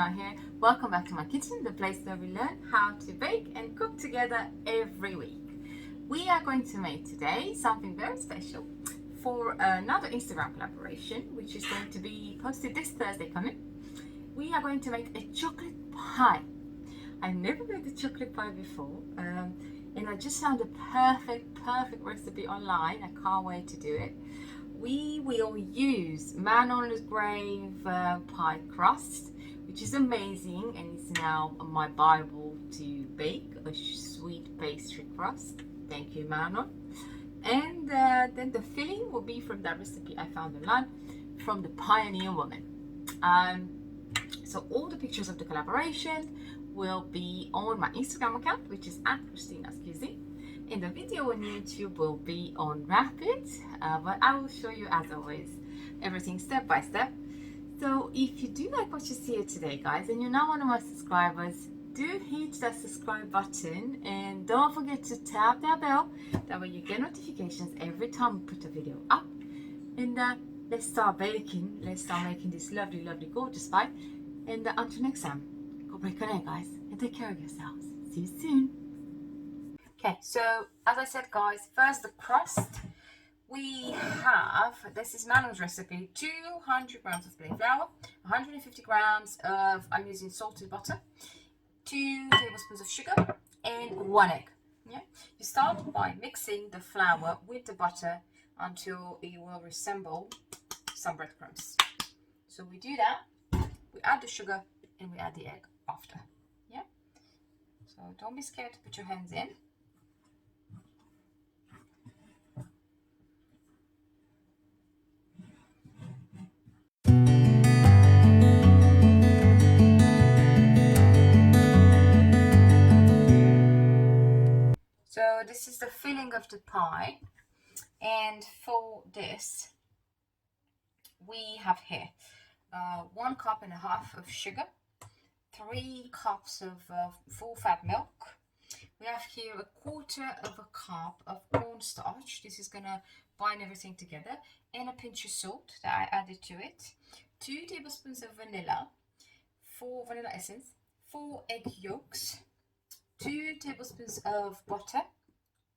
Manon here. Welcome back to my kitchen, the place where we learn how to bake and cook together every week. We are going to make today something very special for another Instagram collaboration, which is going to be posted this Thursday coming. We are going to make a chocolate pie. I've never made a chocolate pie before, and I just found a perfect recipe online. I can't wait to do it. We will use Manon Legreve pie crust, which is amazing, and it's now my Bible to bake a sweet pastry crust. Thank you, Manon. And then the filling will be from that recipe I found online from the Pioneer Woman. So all the pictures of the collaboration will be on my Instagram account, which is @ChristinaSQZ. And the video on YouTube will be on Rapid, but I will show you, as always, everything step by step. So if you do like what you see here today, guys, and you're not one of my subscribers, do hit that subscribe button and don't forget to tap that bell. That way you get notifications every time we put a video up. And let's start baking. Let's start making this lovely, gorgeous pie. And until next time, go break an egg, guys, and take care of yourselves. See you soon. Okay, so as I said, guys, first the crust. We have, this is Manon's recipe, 200 grams of plain flour, 150 grams of, I'm using salted butter, 2 tablespoons of sugar, and 1 egg. Yeah, you start by mixing the flour with the butter until it will resemble some breadcrumbs. So we do that, we add the sugar, and we add the egg after. Yeah, so don't be scared to put your hands in. So this is the filling of the pie, and for this we have here 1.5 cups of sugar, 3 cups of full fat milk. We have here 1/4 cup of cornstarch. This is gonna bind everything together, and a pinch of salt that I added to it, 2 tablespoons of vanilla, 4 vanilla essence, 4 egg yolks, 2 tablespoons of butter,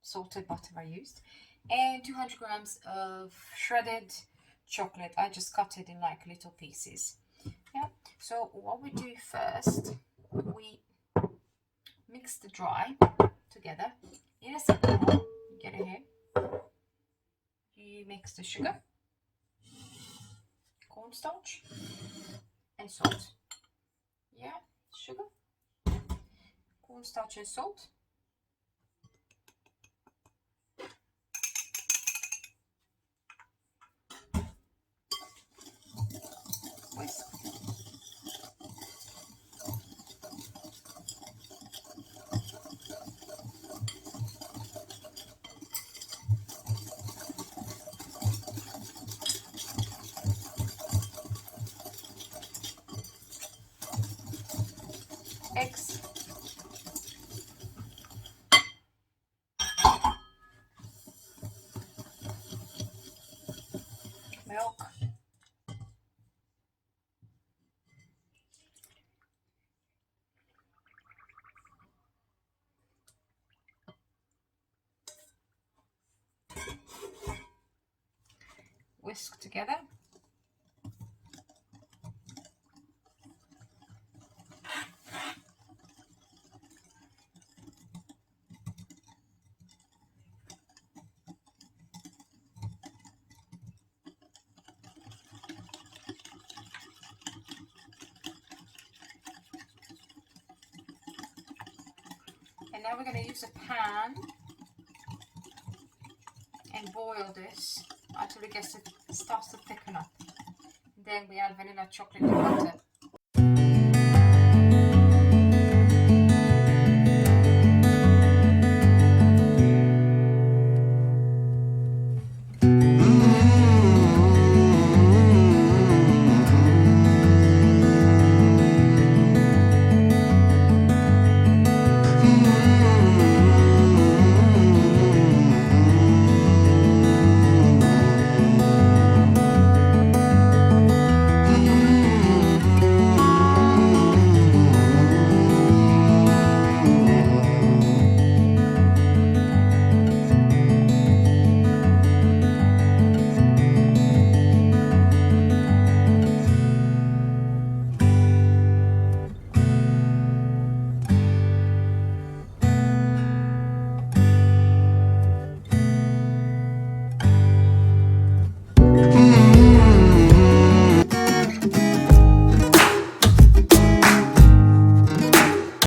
salted butter I used, and 200 grams of shredded chocolate. I just cut it in like little pieces. Yeah, so what we do first, we mix the dry together in a separate bowl. You get it here. You mix the sugar, cornstarch, and salt. Yeah, sugar, cornstarch, and salt. Whisk. Eggs. Milk. Whisk together. And now we're going to use a pan and boil this until it starts to thicken up. Then we add vanilla, chocolate, and butter